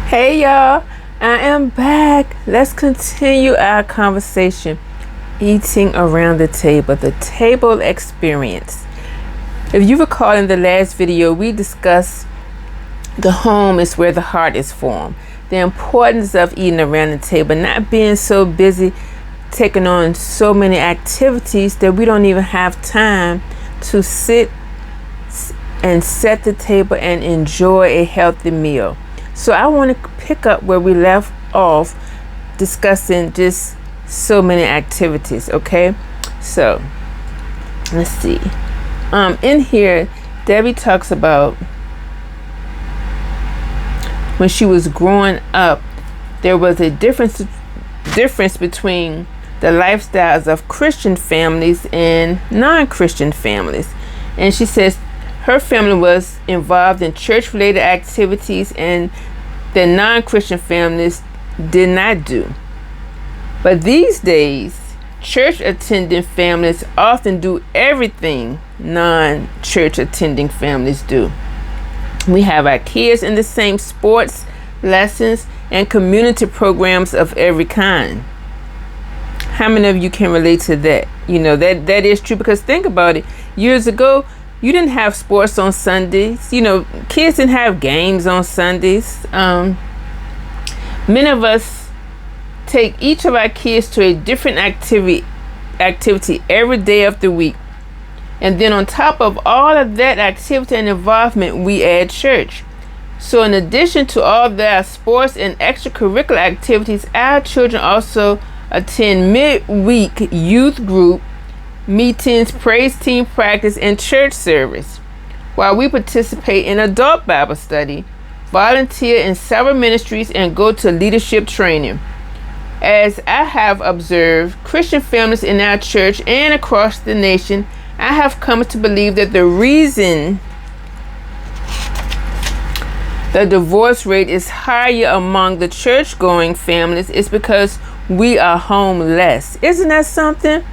Hey y'all, I am back. Let's continue our conversation. Eating around the table experience. If you recall in the last video, we discussed the home is where the heart is formed. The importance of eating around the table, not being so busy taking on so many activities that we don't even have time to sit and set the table and enjoy a healthy meal. So I want to pick up where we left off, discussing just so many activities. Okay, so let's see. In here, Debbie talks about when she was growing up, there was a difference between the lifestyles of Christian families and non-Christian families, and she says her family was involved in church-related activities and the non-Christian families did not do. But these days, church attending families often do everything non-church attending families do. We have our kids in the same sports, lessons, and community programs of every kind. How many of you can relate to that? You know, that is true, because think about it. Years ago, you didn't have sports on Sundays. You know, kids didn't have games on Sundays. Many of us take each of our kids to a different activity every day of the week. And then on top of all of that activity and involvement, we add church. So in addition to all their sports and extracurricular activities, our children also attend midweek youth group meetings, praise team practice, and church service, while we participate in adult Bible study, volunteer in several ministries, and go to leadership training. As I have observed Christian families in our church and across the nation, I have come to believe that the reason the divorce rate is higher among the church-going families is because we are home less. Isn't that something?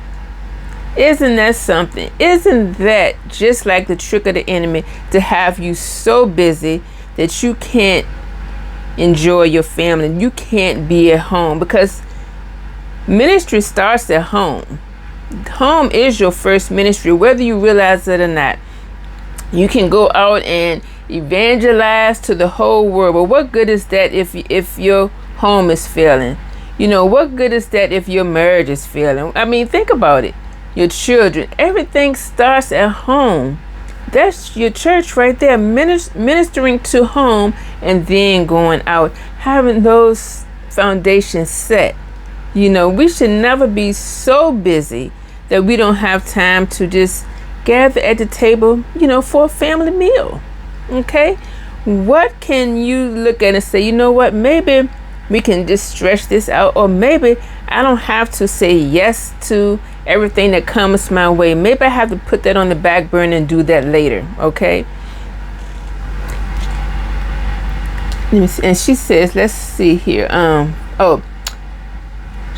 Isn't that something? Isn't that just like the trick of the enemy, to have you so busy that you can't enjoy your family, you can't be at home? Because ministry starts at home. Home is your first ministry, whether you realize it or not. You can go out and evangelize to the whole world, but what good is that if your home is failing? You know, what good is that if your marriage is failing? I mean, think about it. Your children, everything starts at home. That's your church right there, ministering to home and then going out, having those foundations set. You know, we should never be so busy that we don't have time to just gather at the table, you know, for a family meal. Okay? What can you look at and say, you know what, maybe we can just stretch this out, or maybe I don't have to say yes to everything that comes my way. Maybe I have to put that on the back burner and do that later. Okay? Let me see. And she says, let's see here.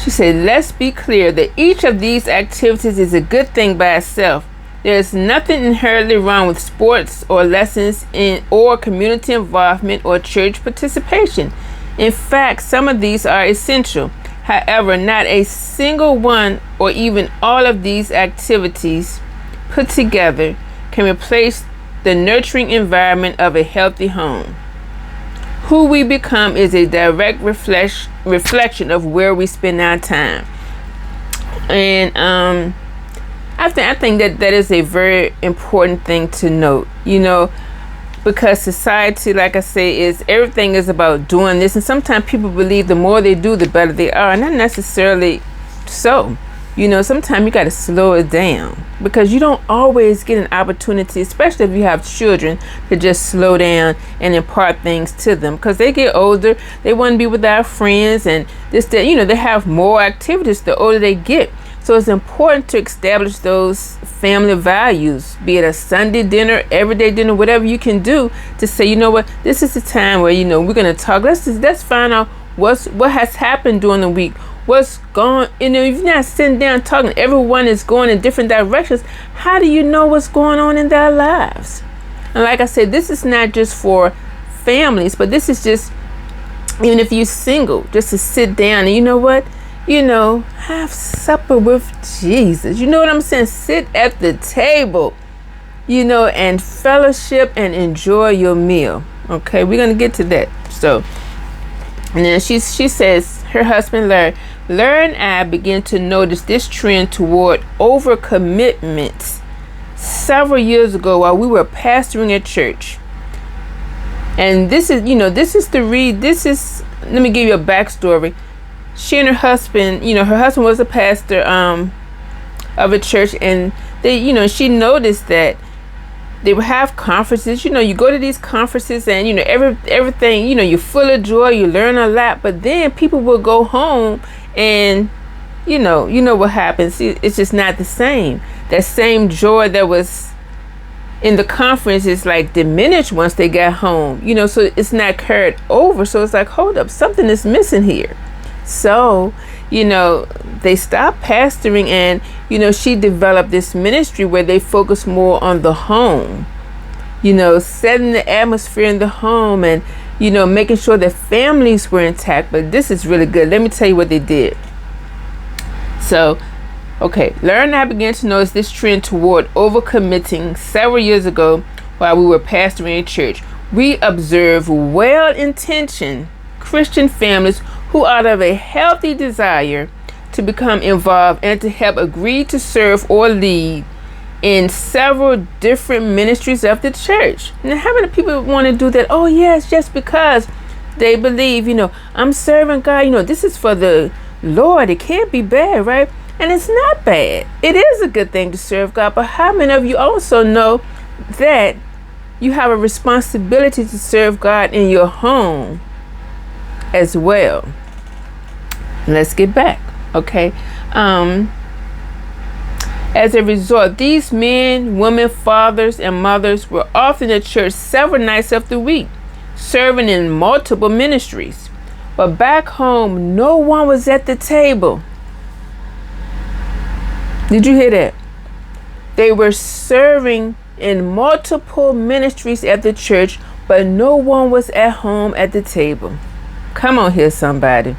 She said, let's be clear that each of these activities is a good thing by itself. There is nothing inherently wrong with sports or lessons or community involvement or church participation. In fact, some of these are essential. However, not a single one or even all of these activities put together can replace the nurturing environment of a healthy home. Who we become is a direct reflection of where we spend our time. And I think that is a very important thing to note, you know, because society, like I say, everything is about doing this. And sometimes people believe the more they do, the better they are. And not necessarily so. You know, sometimes you got to slow it down, because you don't always get an opportunity, especially if you have children, to just slow down and impart things to them. Because they get older, they want to be with their friends and this, that, you know, they have more activities the older they get. So it's important to establish those family values, be it a Sunday dinner, everyday dinner, whatever you can do to say, you know what, this is the time where, you know, we're going to talk. Let's find out what has happened during the week. What's going, you know, if you're not sitting down talking, everyone is going in different directions. How do you know what's going on in their lives? And like I said, this is not just for families, but this is just even if you're single, just to sit down and, you know what, have supper with Jesus. You know what I'm saying? Sit at the table, and fellowship and enjoy your meal. Okay, we're gonna get to that. So, and then she says her husband Larry and I began to notice this trend toward overcommitment several years ago while we were pastoring a church. And let me give you a backstory. She and her husband, her husband was a pastor of a church, and they, she noticed that they would have conferences. You go to these conferences and, everything, you're full of joy, you learn a lot, but then people will go home and, you know what happens. It's just not the same. That same joy that was in the conference is like diminished once they got home, so it's not carried over. So it's like, hold up, something is missing here. So, they stopped pastoring, and, she developed this ministry where they focus more on the home, setting the atmosphere in the home and, making sure that families were intact. But this is really good. Let me tell you what they did. So, okay, Larry and I began to notice this trend toward overcommitting several years ago while we were pastoring a church. We observed well-intentioned Christian families who, out of a healthy desire to become involved and to help, agree to serve or lead in several different ministries of the church. Now, how many people want to do that? Oh, yes, just because they believe, I'm serving God, this is for the Lord. It can't be bad, right? And it's not bad. It is a good thing to serve God. But how many of you also know that you have a responsibility to serve God in your home as well? Let's get back. Okay. As a result, these men, women, fathers, and mothers were often at church several nights of the week, serving in multiple ministries. But back home, no one was at the table. Did you hear that? They were serving in multiple ministries at the church, but no one was at home at the table. Come on here, somebody.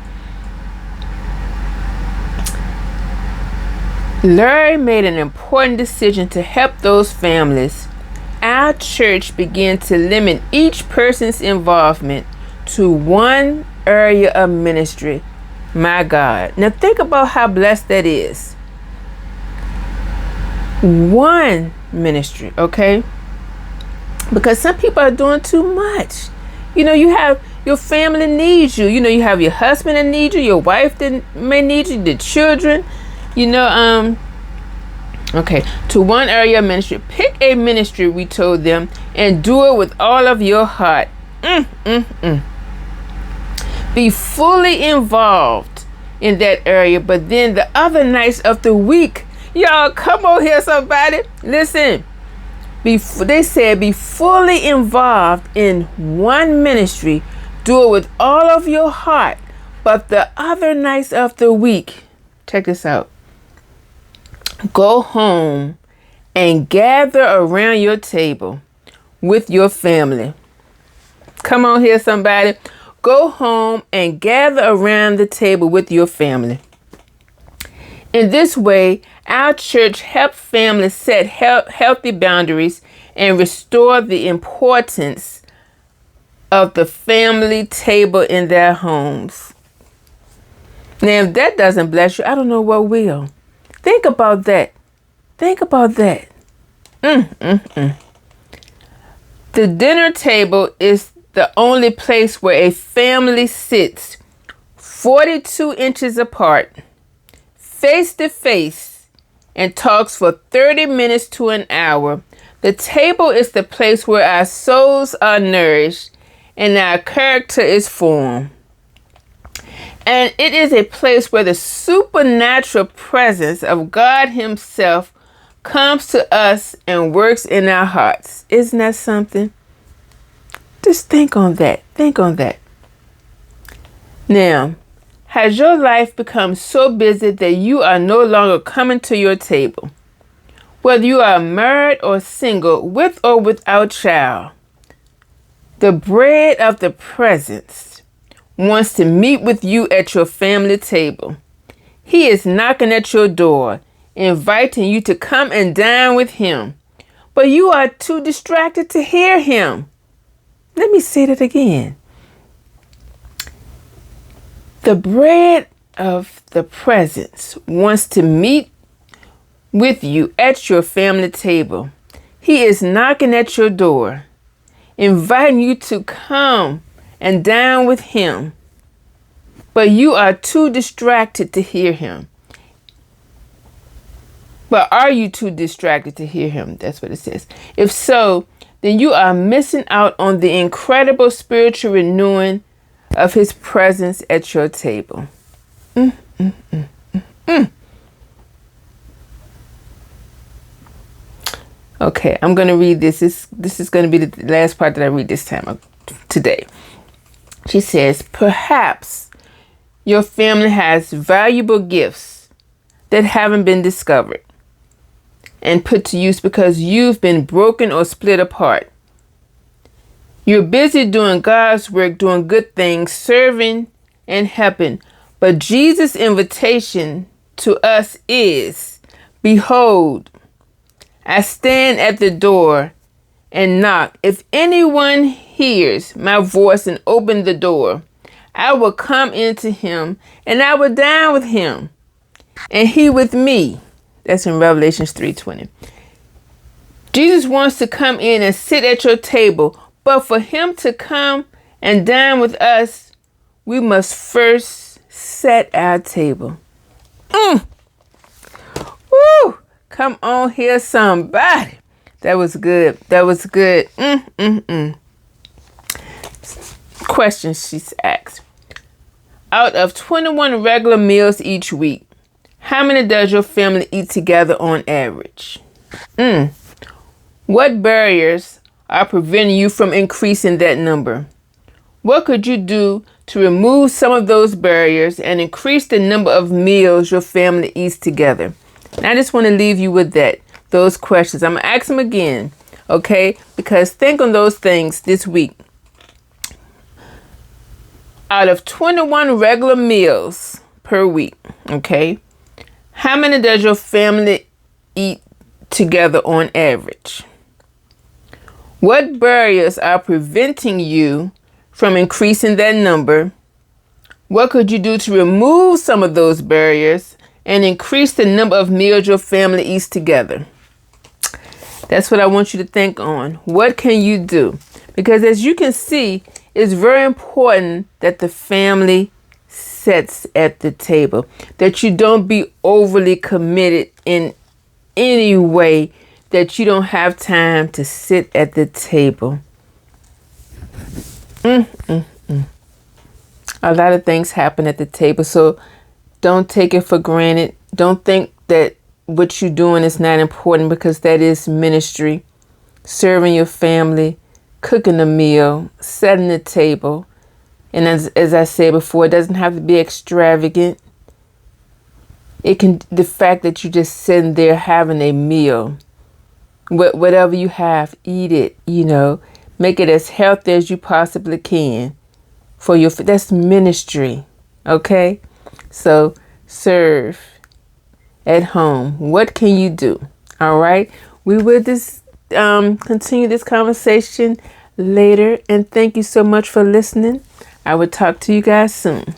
Larry made an important decision to help those families. Our church began to limit each person's involvement to one area of ministry. My God. Now think about how blessed that is. One ministry, okay? Because some people are doing too much. You have your family needs you. You have your husband that needs you, your wife that may need you, the children. Okay, to one area of ministry. Pick a ministry, we told them, and do it with all of your heart. Be fully involved in that area, but then the other nights of the week, y'all, come on here, somebody. Listen, they said be fully involved in one ministry. Do it with all of your heart, but the other nights of the week, check this out. Go home and gather around your table with your family. Come on here, somebody. Go home and gather around the table with your family. In this way, our church helps families set healthy boundaries and restore the importance of the family table in their homes. Now, if that doesn't bless you, I don't know what will. Think about that. Think about that. The dinner table is the only place where a family sits 42 inches apart, face to face, and talks for 30 minutes to an hour. The table is the place where our souls are nourished and our character is formed. And it is a place where the supernatural presence of God Himself comes to us and works in our hearts. Isn't that something? Just think on that. Think on that. Now, has your life become so busy that you are no longer coming to your table? Whether you are married or single, with or without child, the bread of the presence wants to meet with you at your family table. He is knocking at your door, inviting you to come and dine with him, but you are too distracted to hear him. Let me say that again. The bread of the presence wants to meet with you at your family table. He is knocking at your door, inviting you to come and dine with him, but you are too distracted to hear him. But are you too distracted to hear him? That's what it says. If so, then you are missing out on the incredible spiritual renewing of his presence at your table. Okay, I'm going to read this. This is going to be the last part that I read this time today. She says, perhaps your family has valuable gifts that haven't been discovered and put to use because you've been broken or split apart. You're busy doing God's work, doing good things, serving and helping. But Jesus' invitation to us is, behold, I stand at the door and knock. If anyone hears my voice and open the door, I will come into him and I will dine with him and he with me. That's in Revelation 3:20. Jesus wants to come in and sit at your table, but for him to come and dine with us, we must first set our table. Woo! Come on here, somebody. That was good. That was good. Question she's asked. Out of 21 regular meals each week, how many does your family eat together on average? What barriers are preventing you from increasing that number? What could you do to remove some of those barriers and increase the number of meals your family eats together? And I just want to leave you with those questions. I'm going to ask them again, okay? Because think on those things this week. Out of 21 regular meals per week, okay? How many does your family eat together on average? What barriers are preventing you from increasing that number? What could you do to remove some of those barriers and increase the number of meals your family eats together? That's what I want you to think on. What can you do? Because as you can see, it's very important that the family sits at the table, that you don't be overly committed in any way that you don't have time to sit at the table. A lot of things happen at the table, so don't take it for granted. Don't think that what you're doing is not important, because that is ministry. Serving your family, cooking a meal, setting the table. And as I said before, it doesn't have to be extravagant. It can, the fact that you're just sitting there having a meal, whatever you have, eat it, make it as healthy as you possibly can for your, that's ministry. Okay. So serve at home. What can you do? All right. We will continue this conversation later. And thank you so much for listening. I will talk to you guys soon.